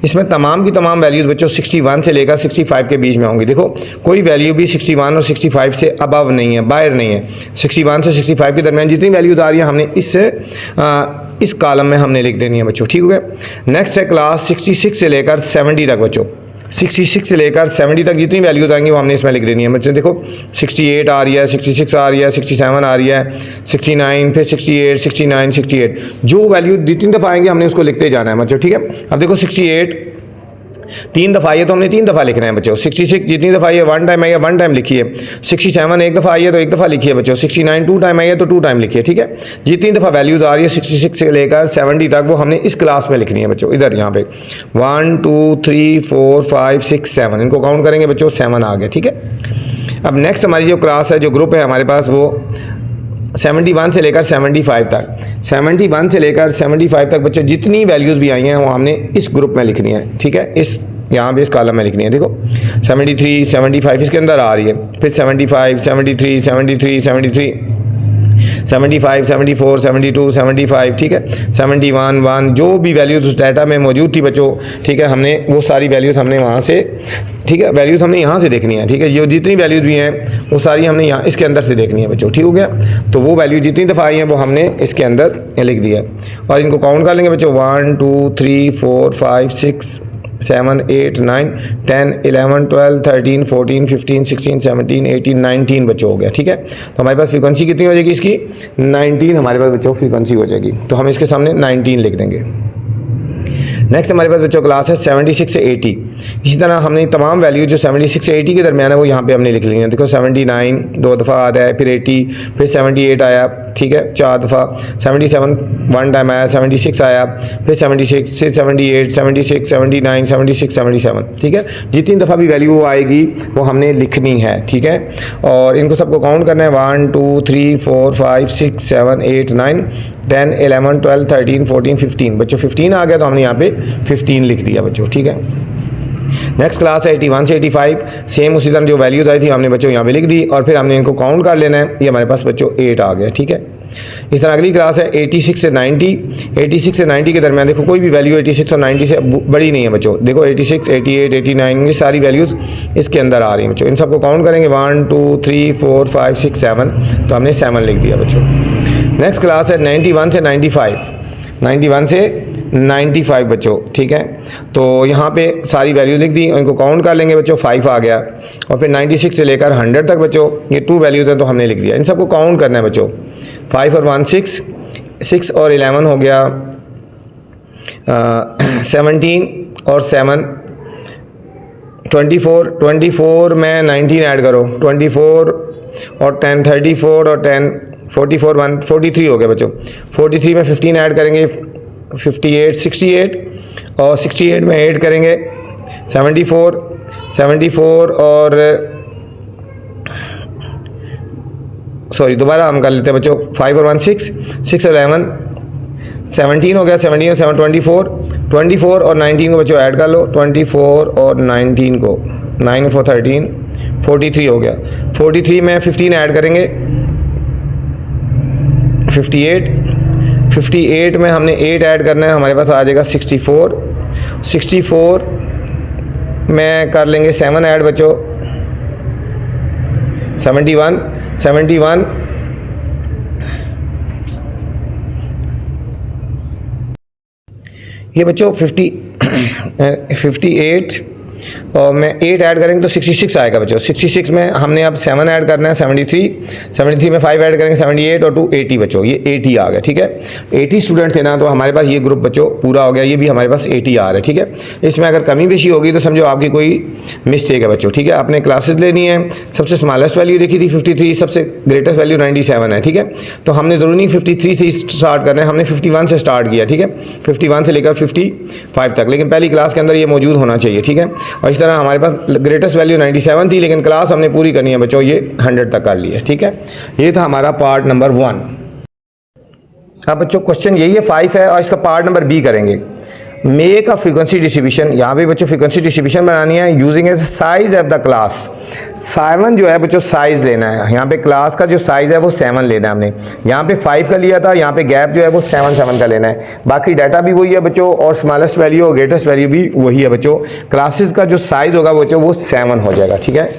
इसमें तमाम की तमाम वैल्यूज़ बच्चों 61 से लेकर 65 के बीच में होंगी। देखो कोई वैल्यू भी 61 और 65 से अबव नहीं है, बाहर नहीं है। 61 से 65 के दरमियान जितनी वैल्यूज़ आ रही है हमने इस कॉलम में हमने लिख देनी है बच्चों, ठीक हो गया। नेक्स्ट है क्लास 66 से लेकर 70 तक बच्चों। 66 से लेकर 70 तक जितनी वैल्यूज आएंगी वो हमने इसमें लिख देनी है बच्चों। देखो 68 आ रही है, 66 आ रही है, 67 आ रही है, 69, फिर 68 69 68, जो वैल्यू जितनी दफ़ा आएंगे हमने उसको लिखते जाना है बच्चों, ठीक है। अब देखो 68 3 दफ़ा आई है तो हमने 3 दफ़ा लिखना है बच्चों। 66 जितनी दफ़ा आई है 1 टाइम आई है 1 टाइम लिखिए। 67 एक दफ़ा आई है तो 1 दफ़ा लिखिए बच्चों। 69 2 टाइम आई है तो 2 टाइम लिखिए, ठीक है। जितनी दफ़ा वैल्यूज़ आ रही है 66 से लेकर 70 तक वो हमने इस क्लास में लिखनी है बच्चों। इधर यहाँ पे 1 2 3 4 5 6 7 इनको काउंट करेंगे बच्चों, 7 आ गए, ठीक है। अब नेक्स्ट हमारी जो क्लास है, जो ग्रुप है हमारे पास, वो 71 से लेकर 75 तक। 71 से लेकर 75 तक बच्चों जितनी वैल्यूज़ भी आई हैं वो हमने इस ग्रुप में लिखनी है, ठीक है। इस यहाँ पे इस कॉलम में लिखनी है। देखो 73 75 इसके अंदर आ रही है, फिर 75 73 73 73 75 74 72 75, ठीक है। 71 1 जो भी वैल्यूज़ उस डाटा में मौजूद थी बच्चों, ठीक है, हमने वो सारी वैल्यूज़ हमने वहाँ से, ठीक है, वैल्यूज़ हमने यहाँ से देखनी है, ठीक है। ये जितनी वैल्यूज़ भी हैं वो सारी हमने यहाँ इसके अंदर से देखनी है बच्चों, ठीक हो गया। तो वो वैल्यू जितनी दफ़ा आई हैं वो हमने इसके अंदर लिख दिया और इनको काउंट कर लेंगे बच्चों। 1 2 3 4 5 6 7 8 9 10 11 12 13 14 15 16 17 18 19 बच्चों हो गया, ठीक है। तो हमारे पास फ्रीक्वेंसी कितनी हो जाएगी इसकी, 19 हमारे पास बच्चों फ्रीक्वेंसी हो जाएगी। तो हम इसके सामने 19 लिख देंगे। नेक्स्ट हमारे पास बच्चों क्लास है 76 से 80। इसी तरह हमने तमाम वैल्यू जो 76 से 80 के दरमियान है वो यहाँ पे हमने लिख ली है। देखो 79 दो दफ़ा आ रहा है, फिर 80, फिर 78 आया, ठीक है 4 दफ़ा, 77 वन टाइम आया, 76 आया, फिर 76 से 78, 76, 79, 76, 77, ठीक है। जितनी दफ़ा भी वैल्यू आएगी वो हमने लिखनी है, ठीक है। और इनको सबको काउंट करना है 1 2 3 4 5 6 7 8 9 10 11 12 13 14 15। बच्चों 15 आ गया तो हमने यहाँ पे 15 लिख दिया बच्चों, ठीक है। नेक्स्ट क्लास है 81 से 85, सेम उसी तरह जो वैल्यूज़ आई थी हमने बच्चों यहाँ पे लिख दी और फिर हमने इनको काउंट कर लेना है। ये हमारे पास बच्चों 8 आ गया, ठीक है। इस तरह अगली क्लास है 86 से 90। 86 से 90 के दरमियान देखो कोई भी वैल्यू 86 और 90 से बड़ी नहीं है बच्चों। देखो 86, 88, 89 ये सारी वैल्यूज़ इसके अंदर आ रही हैं बच्चों। इन सबको काउंट करेंगे 1 2 3 4 5 6 7, तो हमने 7 लिख दिया बच्चों। नेक्स्ट क्लास है 91 से 95। 91 से 95 बच्चों, ठीक है। तो यहाँ पे सारी वैल्यू लिख दी और इनको काउंट कर लेंगे बच्चों, 5 आ गया। और फिर 96 से लेकर 100 तक बच्चों ये 2 वैल्यूज़ हैं तो हमने लिख दिया। इन सबको काउंट करना है बच्चों, 5 और 1 6, 6 और 11 हो गया 17 और 7 24, 24 में 19 ऐड करो, 24 और 10 34 और 10 44 1 43 हो गया बच्चों। 43 में 15 ऐड करेंगे 58, 68 और 68 में ऐड करेंगे 74, 74 और सॉरी दोबारा हम कर लेते हैं बच्चों, 5 और 1 6, 6 और 11 17 हो गया, 17 और 7 24, 24 और 19 को बच्चों ऐड कर लो, 24 और 19 को 9 4 13 43 हो गया। 43 में 15 ऐड करेंगे 58, 58 में हमने 8 ऐड करना है, हमारे पास आ जाएगा 64, 64 में कर लेंगे 7 ऐड बच्चों 71, 71 ये बच्चों 58 और मैं 8 ऐड करेंगे तो 66 आएगा बच्चों। 66 में हमने अब 7 ऐड करना है 73, 73 में 5 ऐड करेंगे 78 और 2 80 बच्चों, ये 80 आ गया, ठीक है। 80 स्टूडेंट थे ना तो हमारे पास ये ग्रुप बच्चों पूरा हो गया, ये भी हमारे पास 80 आ रहा है, ठीक है। इसमें अगर कमी बेशी होगी तो समझो आपकी कोई मिस्टेक है बच्चों, ठीक है। आपने क्लासेस लेनी है, सबसे स्मॉलेस्ट वैल्यू देखी थी 53, सबसे ग्रेटेस्ट वैल्यू 97 है, ठीक है। तो हमने ज़रूरी नहीं 53 से स्टार्ट करना है, हमने 51 से स्टार्ट किया, ठीक है। 51 से लेकर 55 तक, लेकिन पहली क्लास के अंदर ये मौजूद होना चाहिए, ठीक है। और इस तरह हमारे पास ग्रेटेस्ट वैल्यू 97 थी, लेकिन क्लास हमने पूरी करनी है बच्चों, ये 100 तक कर ली है, ठीक है। ये था हमारा पार्ट नंबर 1। अब बच्चों क्वेश्चन यही है 5 है और इसका पार्ट नंबर बी करेंगे। मेक अ फ्रीक्वेंसी डिस्ट्रीब्यूशन, यहाँ पे बच्चों फ्रीक्वेंसी डिस्ट्रीब्यूशन बनानी है using as size of the class. 7 जो है बच्चों साइज लेना है, यहाँ पे क्लास का जो साइज है वो 7 लेना है हमने। यहाँ पे 5 का लिया था, यहाँ पे गैप जो है वो 7 का लेना है। बाकी डाटा भी वही है बच्चों और स्मॉलेस्ट वैल्यू और ग्रेटेस्ट वैल्यू भी वही है बच्चों। क्लासेस का जो साइज होगा बच्चों वो 7 हो जाएगा, ठीक है।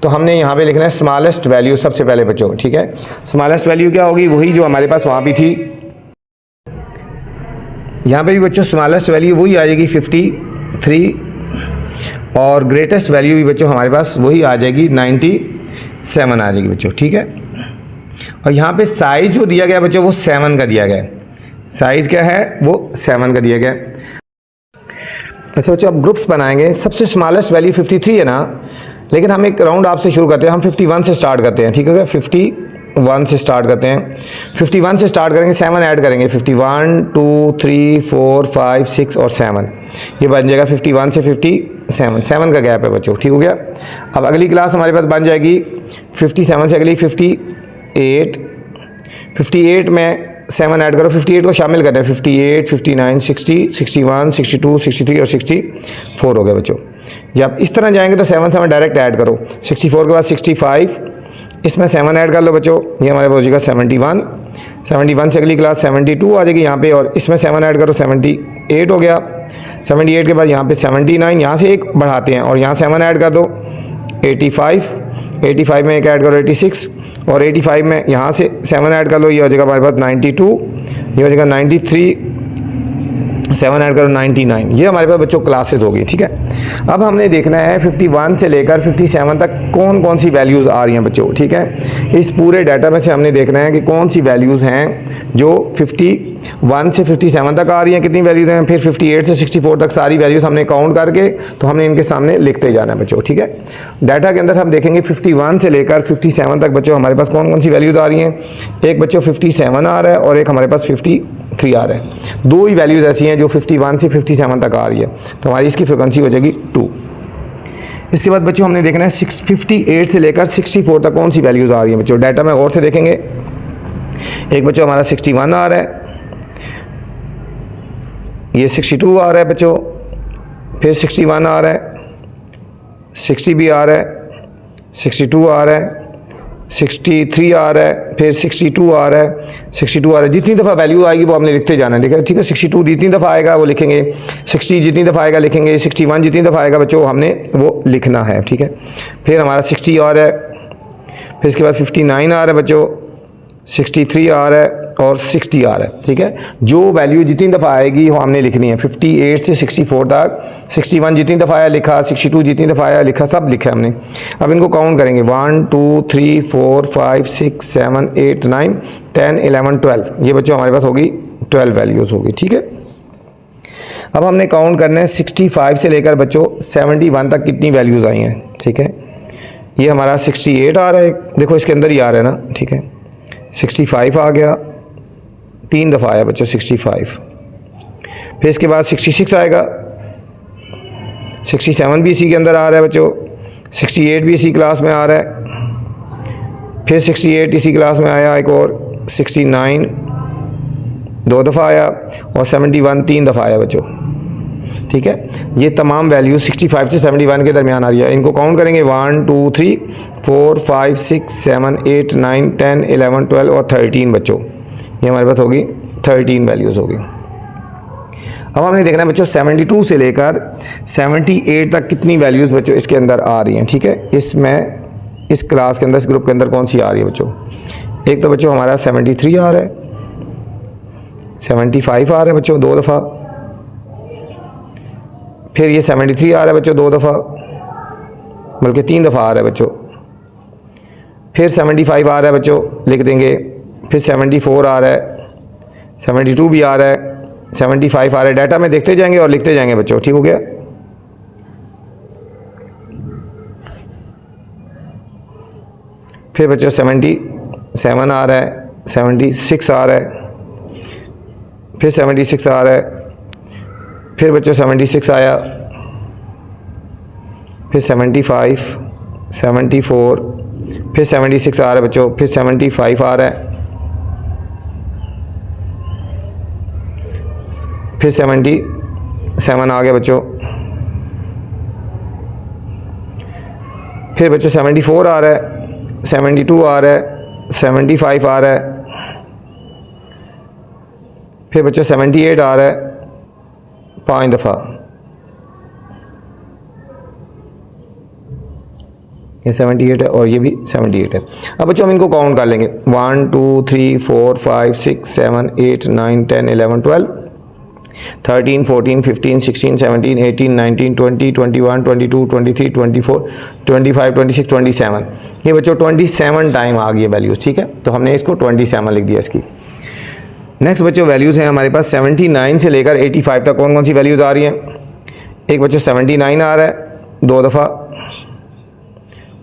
तो हमने यहाँ पे लिखना है स्मॉलेस्ट वैल्यू सबसे पहले बच्चों, ठीक है। स्मॉलेस्ट वैल्यू क्या होगी, वही जो हमारे पास वहाँ भी थी। यहाँ पे भी बच्चों स्मॉलेस्ट वैल्यू वही आ जाएगी 53 और ग्रेटेस्ट वैल्यू भी बच्चों हमारे पास वही आ जाएगी 97 आ जाएगी बच्चों, ठीक है। और यहाँ पे साइज जो दिया गया बच्चों वो 7 का दिया गया, साइज क्या है वो 7 का दिया गया। अच्छा बच्चों अब ग्रुप्स बनाएंगे। सबसे स्मॉलेस्ट वैल्यू 53 है ना, लेकिन हम एक राउंड आपसे शुरू करते हैं, हम 51 से स्टार्ट करते हैं, ठीक है। 51 से स्टार्ट करते हैं, 51 से स्टार्ट करेंगे, 7 ऐड करेंगे 51 2 3 4 5 6 और 7, ये बन जाएगा 51 से 57, 7 का गैप है बच्चों, ठीक हो गया। अब अगली क्लास हमारे पास बन जाएगी 57 से अगली 58, 58 में 7 ऐड करो, 58 को शामिल करते हैं 58 59 60 61 62 63 और 64 हो गया बच्चों। जब इस तरह जाएंगे तो 7 डायरेक्ट ऐड करो, 64 के बाद 65, इसमें 7 ऐड कर लो बच्चों, ये हमारे पास हो जाएगा 71, 71 से अगली क्लास 72 आ जाएगी यहाँ पे और इसमें 7 ऐड करो 78 हो गया। 78 के बाद यहाँ पे 79, यहाँ से एक बढ़ाते हैं और यहाँ 7 ऐड कर दो 85, 85 में एक ऐड करो 86 और 85 में यहाँ से 7 ऐड कर लो, ये हो जाएगा हमारे पास 92, ये हो जाएगा 93, 7 ऐड करो 99, ये हमारे पास बच्चों क्लासेस होगी। ठीक है, अब हमने देखना है 51 से लेकर 57 तक कौन कौन सी वैल्यूज़ आ रही हैं बच्चों। ठीक है, इस पूरे डाटा में से हमने देखना है कि कौन सी वैल्यूज़ हैं जो 51 से 57 तक आ रही हैं, कितनी वैल्यूज़ हैं, फिर 58 से 64 तक सारी वैल्यूज़ हमने काउंट करके तो हमने इनके सामने लिखते जाना है बच्चों। ठीक है, डाटा के अंदर हम देखेंगे 51 से लेकर 57 तक बच्चों हमारे पास कौन कौन सी वैल्यूज़ आ रही हैं। एक बच्चों 57 आ रहा है और एक हमारे पास 53 आ रहा है। दो ही वैल्यूज़ ऐसी हैं जो 51 से 57 तक आ रही है, तो हमारी इसकी फ्रिक्वेंसी हो जाएगी 2। इसके बाद बच्चों हमने देखना है 58 से लेकर 64 तक कौन सी वैल्यूज़ आ रही हैं बच्चों। डाटा में गौर से देखेंगे, एक बच्चों हमारा 61 आ रहा है, ये 62 आ रहा है बच्चों, फिर 61 आ रहा है, 60 भी आ रहा है, 62 आ रहा है, 63 आ रहा है, फिर 62 आ रहा है, 62 आ रहा है। जितनी दफ़ा वैल्यू आएगी वो हमने लिखते जाना है। ठीक है, 62 जितनी दफ़ा आएगा वो लिखेंगे, 60 जितनी दफ़ा आएगा लिखेंगे, 61 जितनी दफ़ा आएगा बच्चों हमने वो लिखना है। ठीक है, फिर हमारा 60 आ रहा है, फिर इसके बाद 59 आ रहा है बच्चों, 63 आ रहा है और 60 आ रहा है। ठीक है, जो वैल्यू जितनी दफ़ा आएगी वो हमने लिखनी है 58 से 64 तक। 61 जितनी दफ़ा आया लिखा, 62 जितनी दफ़ा आया लिखा, सब लिखा हमने। अब इनको काउंट करेंगे 1 2 3 4 5 6 7 8 9 10 11 12, ये बच्चों हमारे पास होगी 12 वैल्यूज़ होगी। ठीक है, अब हमने काउंट करना है 65 से लेकर बच्चों 71 तक कितनी वैल्यूज़ आई हैं। ठीक है, ये हमारा 68 आ रहा है, देखो इसके अंदर ही आ रहा है ना। ठीक है, 65 आ गया, 3 दफ़ा आया बच्चों 65, फिर इसके बाद 66 आएगा, 67 भी इसी के अंदर आ रहा है बच्चों, 68 भी इसी क्लास में आ रहा है, फिर 68 इसी क्लास में आया एक और, 69 2 दफ़ा आया और 71 3 दफ़ा आया बच्चों। ठीक है, ये तमाम वैल्यू 65 से 71 के दरमियान आ रही है। इनको काउंट करेंगे 1 2 3 4 5 6 7 8 9 10 11 12 और 13 बच्चों, ये हमारे पास होगी 13 वैल्यूज़ होगी। अब हमने देखना है बच्चों 72 से लेकर 78 तक कितनी वैल्यूज़ बच्चों इसके अंदर आ रही हैं। ठीक है, इसमें इस क्लास के अंदर, इस ग्रुप के अंदर कौन सी आ रही है बच्चों। एक तो बच्चों हमारा 73 आ रहा है, 75 आ रहा है बच्चों 2 दफ़ा, फिर ये 73 आ रहा है बच्चों 2 दफ़ा, बल्कि 3 दफ़ा आ रहा है बच्चों, फिर 75 आ रहा है बच्चों, लिख देंगे, फिर 74 आ रहा है, 72 भी आ रहा है, 75 आ रहा है। डाटा में देखते जाएंगे और लिखते जाएंगे बच्चों। ठीक हो गया, फिर बच्चों 77 आ रहा है, 76 आ रहा है, फिर 76 आ रहा है, फिर बच्चों 76 आया, फिर 75 74, फिर 76 आ रहा है बच्चों, फिर 75 आ रहा है, फिर 77 आ गया बच्चों, फिर बच्चों 74 आ रहा है, 72 आ रहा है, 75 आ रहा है, फिर बच्चों 78 आ रहा है 5 दफ़ा, ये 78 है और ये भी 78 है। अब बच्चों हम इनको काउंट कर लेंगे 1 2 3 4 5 6 7 8 9 10 11 12 13 14 15 16 17 18 19 20 21 22 23 24 25 26 27, ये बच्चों 27 टाइम आ गई है वैल्यूज़। ठीक है, तो हमने इसको 27 लिख दिया इसकी। नेक्स्ट बच्चों वैल्यूज़ हैं हमारे पास 79 से लेकर 85 तक कौन कौन सी वैल्यूज़ आ रही हैं। एक बच्चों 79 आ रहा है 2 दफ़ा,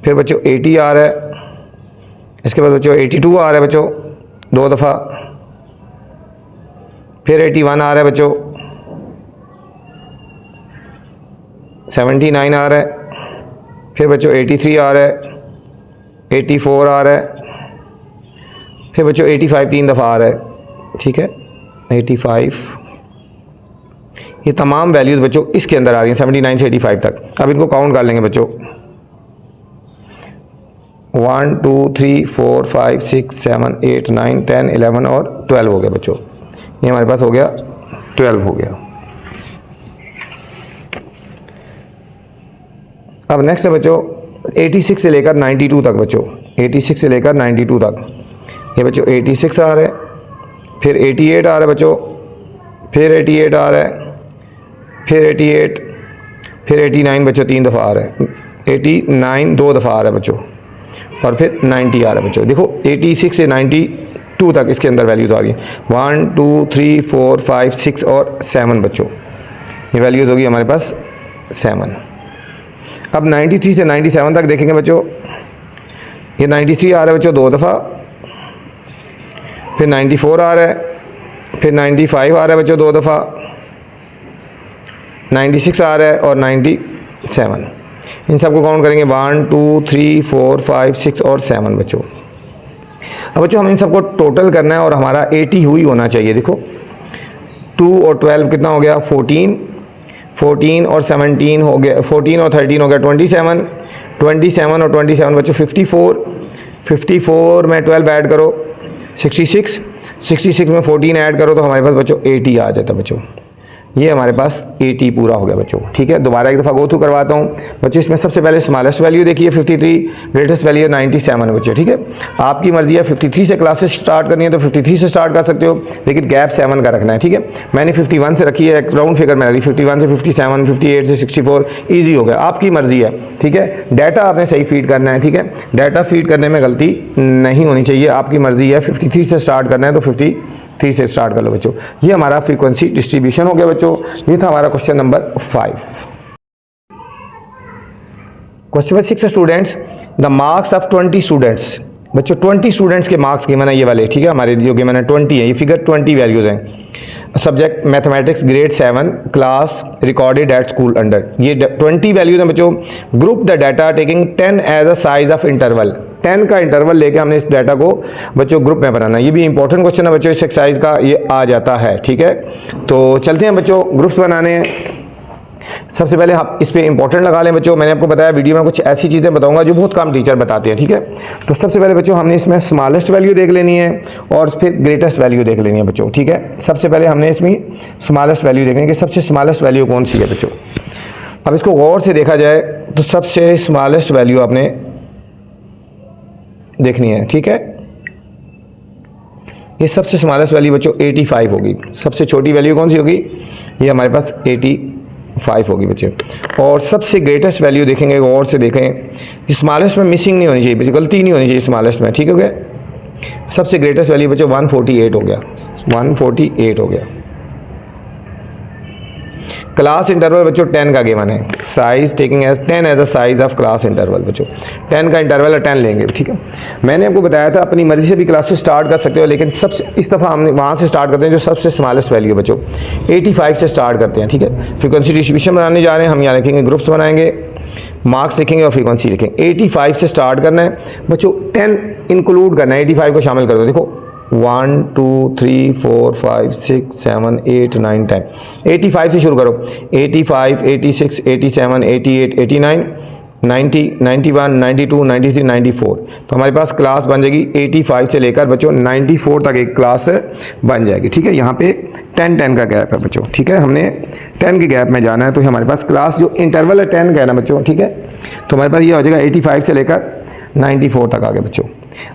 फिर बच्चों 80 आ रहा है, इसके बाद बच्चों 82 आ रहा है बच्चों 2 दफ़ा, फिर 81 आ रहा है बच्चों, 79 आ रहा है, फिर बच्चों 83 आ रहा है, 84 आ रहा है, फिर बच्चों 85 3 दफ़ा आ रहा है। ठीक है, 85, ये तमाम वैल्यूज़ बच्चों इसके अंदर आ रही हैं 79 से 85 तक। अब इनको काउंट कर लेंगे बच्चों 1 2 3 4 5 6 7 8 9 10 11 और 12 हो गया बच्चों, ये हमारे पास हो गया 12 हो गया। अब नेक्स्ट है बच्चों 86 से लेकर 92 तक बच्चों, 86 से लेकर 92 तक, ये बच्चों 86 आ रहे हैं, फिर 88 आ रहा है बच्चों, फिर 88 आ रहा है, फिर 88, फिर 89 बच्चों 3 दफ़ा आ रहा है, 89 2 दफ़ा आ रहा है बच्चों, और फिर 90 आ रहा है बच्चों। देखो 86 से 92 तक इसके अंदर वैल्यूज़ आ रही हैं, 1 2 3 4 5 6 और 7 बच्चों, ये वैल्यूज़ होगी हमारे पास 7। अब 93 से 97 तक देखेंगे बच्चों, ये 93 आ रहा है बच्चों 2 दफ़ा, फिर 94 आ रहा है, फिर 95 आ रहा है बच्चों 2 दफ़ा, 96 आ रहा है और 97। इन सबको काउंट करेंगे 1 2 3 4 5 6 और 7 बच्चों। अब बच्चों हम इन सबको टोटल करना है और हमारा 80 हुई होना चाहिए। देखो 2 और 12 कितना हो गया 14, 14 और 17 हो गया, 14 और 13 हो गया 27, 27 और 27 बच्चों 54, 54 में 12 ऐड करो 66, 66 में 14 ऐड करो तो हमारे पास बच्चों 80 आ जाता बच्चों। ये हमारे पास 80 पूरा हो गया बच्चों। ठीक है, दोबारा एक दफ़ा गो थ्रू करवाता हूँ बच्चों। इसमें सबसे पहले स्मॉलेस्ट वैल्यू देखिए 53, ग्रेटेस्ट वैल्यू 97 बच्चों। ठीक है, आपकी मर्जी है 53 से क्लासेस स्टार्ट करनी है तो 53 से स्टार्ट कर सकते हो, लेकिन गैप 7 का रखना है। ठीक है, मैंने 51 से रखी है, एक राउंड फिगर में रखी, 51 से 57, 58 से 64, ईजी हो गया, आपकी मर्जी है। ठीक है, डाटा आपने सही फीड करना है। ठीक है, डाटा फीड करने में गलती नहीं होनी चाहिए, आपकी मर्जी है। 53 से स्टार्ट करना है तो 53 से स्टार्ट कर लो बच्चों। ये हमारा फ्रीक्वेंसी डिस्ट्रीब्यूशन हो गया बच्चों। ये था हमारा question number 5। Question number 6 students, the marks of 20 students बच्चों, 20 स्टूडेंट्स के मार्क्स गिवन है ये वाले। ठीक है, हमारे जो गिवन है 20 है, ये फिगर 20 वैल्यूज हैं। Subject mathematics grade 7 class recorded at school under, ये 20 वैल्यूज हैं बच्चों। Group the data taking 10 as a size of interval, 10 का इंटरवल लेके हमने इस डाटा को बच्चों ग्रुप में बनाना है। ये भी इंपॉर्टेंट क्वेश्चन है बच्चों, इस एक्सरसाइज का ये आ जाता है। ठीक है, तो चलते हैं बच्चों, ग्रुप्स बनाने हैं। सबसे पहले आप इस पे इंपॉर्टेंट लगा लें बच्चों। मैंने आपको बताया वीडियो में कुछ ऐसी चीज़ें बताऊंगा जो बहुत कम टीचर बताते हैं। ठीक है, तो सबसे पहले बच्चों हमने इसमें स्मॉलेस्ट वैल्यू देख लेनी है और फिर ग्रेटेस्ट वैल्यू देख लेनी है बच्चों। ठीक है, सबसे पहले हमने इसमें स्मॉलेस्ट वैल्यू देखनी है कि सबसे स्मॉलेस्ट वैल्यू कौन सी है बच्चों। अब इसको गौर से देखा जाए तो सबसे स्मॉलेस्ट वैल्यू आपने देखनी है। ठीक है, ये सबसे स्मॉलेस्ट वैल्यू बच्चों 85 होगी। सबसे छोटी वैल्यू कौन सी होगी, ये हमारे पास 85 होगी बच्चे। और सबसे ग्रेटेस्ट वैल्यू देखेंगे, और से देखें, स्मॉलेस्ट में मिसिंग नहीं होनी चाहिए बच्चे, गलती नहीं होनी चाहिए स्मॉलेस्ट में। ठीक हो गया, सबसे ग्रेटेस्ट वैल्यू बच्चों 148 हो गया, 148 हो गया। क्लास इंटरवल बच्चों 10 का गिवन है, size taking as 10 as a size of class interval बच्चों। 10 का इंटरवल है, 10 लेंगे। ठीक है, मैंने आपको बताया था अपनी मर्जी से भी क्लासेस स्टार्ट कर सकते हो, लेकिन सबसे इस दफ़ा हम वहाँ से स्टार्ट करते हैं जो सबसे स्मॉलेस्ट वैल्यू है बच्चों, 85 से स्टार्ट करते हैं। ठीक है, फ्रीक्वेंसी डिस्ट्रीब्यूशन बनाने जा रहे हैं हम, यहाँ लिखेंगे ग्रुप्स बनाएंगे, मार्क्स लिखेंगे और फ्रीक्वेंसी लिखेंगे। 85 से स्टार्ट करना है बच्चों, 10 इंक्लूड करना है, 85 को शामिल कर दो। देखो 1 2 3 4 5 6 7 8 9 10, 85 से शुरू करो, 85 86 87 88 89 90 91 92 93 94। तो हमारे पास क्लास बन जाएगी 85 से लेकर बच्चों 94 तक एक क्लास बन जाएगी। ठीक है, यहाँ पे 10 का गैप है बच्चों। ठीक है, हमने 10 के गैप में जाना है, तो हमारे पास क्लास जो इंटरवल है 10 का है ना बच्चों। ठीक है, तो हमारे पास ये हो जाएगा 85 से लेकर 94 तक आ गए बच्चों।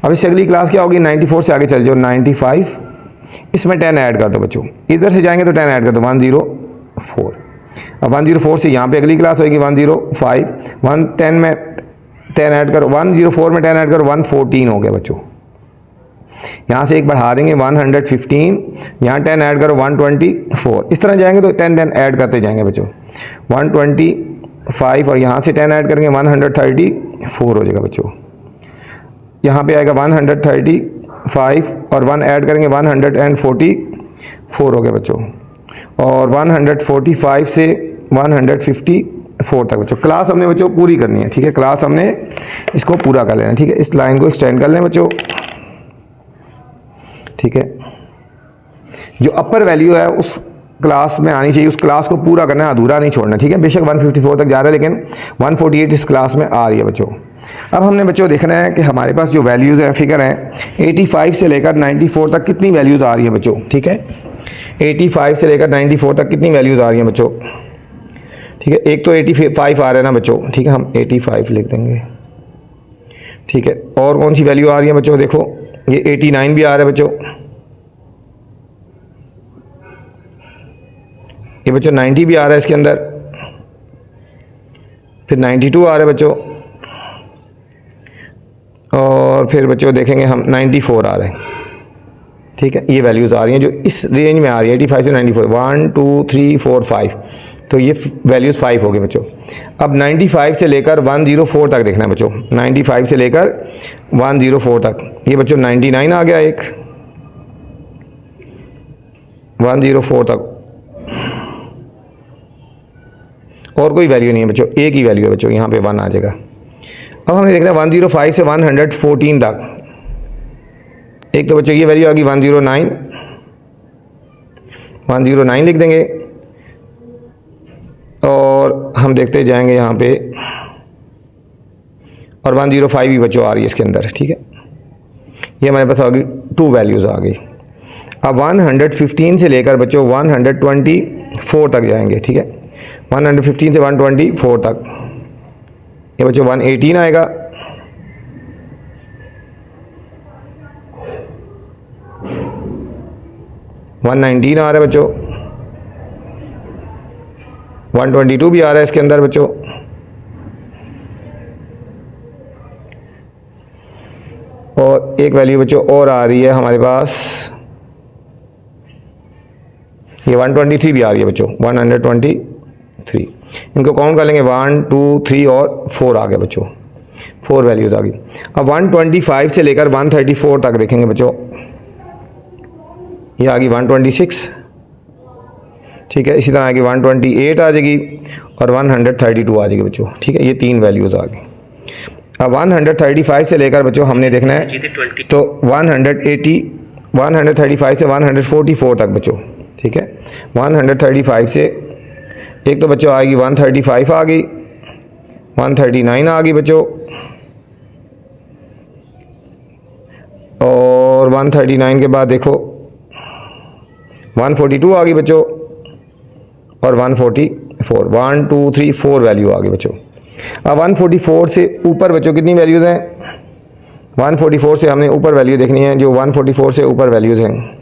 अब इससे अगली क्लास क्या होगी, 94 से आगे चल जाओ, 95, इसमें 10 ऐड कर दो बच्चों। इधर से जाएंगे तो 10 ऐड कर दो, 104। अब 104 से यहाँ पे अगली क्लास होगी 105, 110 में 10 ऐड करो, 104 में 10 ऐड करो, 114 हो गया बच्चों। यहाँ से एक बढ़ा देंगे 115, यहाँ 10 ऐड करो 124। इस तरह जाएंगे तो 10 ऐड करते जाएंगे बच्चों, 125 और यहाँ से 10 ऐड करेंगे 134 हो जाएगा बच्चों। यहाँ पे आएगा 135 और 1 ऐड करेंगे 144 हो गया बच्चों। और 145 से 154 तक बच्चों क्लास हमने बच्चों पूरी करनी है। ठीक है, क्लास हमने इसको पूरा कर लेना है। ठीक है, इस लाइन को एक्सटेंड कर लें बच्चों। ठीक है, जो अपर वैल्यू है उस क्लास में आनी चाहिए, उस क्लास को पूरा करना है, अधूरा नहीं छोड़ना। ठीक है, बेशक 154 तक जा रहा है लेकिन 148 इस क्लास में आ रही है बच्चों। अब हमने बच्चों देखना है कि हमारे पास जो वैल्यूज़ हैं, फिगर हैं 85 से लेकर 94 तक कितनी वैल्यूज़ आ रही हैं बच्चों। ठीक है, 85 से लेकर 94 तक कितनी वैल्यूज़ आ रही हैं बच्चों। ठीक है, एक तो 85 आ रहा है ना बच्चों। ठीक है, हम 85 लिख देंगे। ठीक है, और कौन सी वैल्यू आ रही है बच्चों, देखो ये 89 भी आ रहा है बच्चों। ये बच्चों 90 भी आ रहा है इसके अंदर, फिर 92 आ रहा है बच्चों, और फिर बच्चों देखेंगे हम 94 आ रहा है। ठीक है, ये वैल्यूज़ आ रही हैं जो इस रेंज में आ रही है 85 से 94, 1 2 3 4 5, तो ये वैल्यूज़ 5 हो गए बच्चों। अब 95 से लेकर 104 तक देखना है बच्चों, 95 से लेकर 104 तक। ये बच्चों 99 आ गया एक, 104 तक, और कोई वैल्यू नहीं है बच्चों, एक ही वैल्यू है बच्चों, यहाँ पे 1 आ जाएगा। अब हमने देखना है 105 से 114 तक। एक तो बच्चों ये वैल्यू आ गई 109, 109 लिख देंगे, और हम देखते जाएंगे यहाँ पे, और 105 भी बच्चों आ रही है इसके अंदर। ठीक है, ये हमारे पास आ गई 2 वैल्यूज़ आ गई। अब 115 से लेकर बच्चों 124 तक जाएंगे। ठीक है, 115 से 124 तक, ये बच्चों 118 आएगा, 119 आ रहा है बच्चों, 122 भी आ रहा है इसके अंदर बच्चों, और एक वैल्यू बच्चों और आ रही है हमारे पास, ये 123 भी आ रही है बच्चों, 123। इनको काउंट कर लेंगे, 1 2 3 और 4 आ गए बच्चों, 4 वैल्यूज़ आ गई। अब 125 से लेकर 134 तक देखेंगे बच्चों, ये आ गई 126। ठीक है, इसी तरह आएगी 128 आ जाएगी, और 132 आ जाएगी बच्चों। ठीक है, ये 3 वैल्यूज़ आ गई। अब 135 से लेकर बच्चों हमने देखना है तो 135 से 144 तक बच्चों। ठीक है, 135 से एक तो बच्चों आएगी 135 आ गई, 139 आ गई बच्चों, और 139 के बाद देखो 142 आ गई बच्चों, और 144, 1 2 3 4 वैल्यू आ गई बच्चों। अब 144 से ऊपर बच्चों कितनी वैल्यूज़ हैं, 144 से हमने ऊपर वैल्यू देखनी है, जो 144 से ऊपर वैल्यूज़ हैं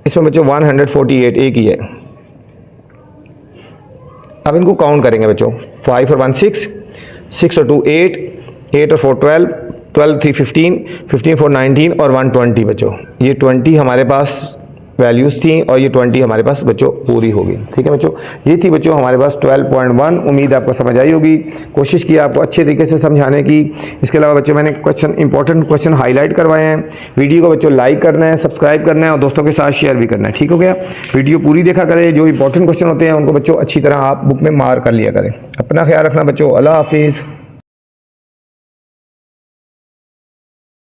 इसमें बच्चों 148 एक ही है। अब इनको काउंट करेंगे बच्चों, 5 और 1 6, 6 और 2 8, 8 और 4 12, 12 3 15, 15 4 19 और 120 बच्चों। ये 20 हमारे पास वैल्यूज़ थी, और ये 20 हमारे पास बच्चों पूरी होगी। ठीक है बच्चों, ये थी बच्चों हमारे पास 12.1। उम्मीद आपको समझ आई होगी, कोशिश की आपको अच्छे तरीके से समझाने की। इसके अलावा बच्चों मैंने इंपॉर्टेंट क्वेश्चन हाईलाइट करवाए हैं। वीडियो को बच्चों लाइक करना है, सब्सक्राइब करना है, और दोस्तों के साथ शेयर भी करना है। ठीक हो गया, वीडियो पूरी देखा करें, जो इंपॉर्टेंट क्वेश्चन होते हैं उनको बच्चों अच्छी तरह आप बुक में मार्क कर लिया करें। अपना ख्याल रखना बच्चों, अल्लाह हाफिज़।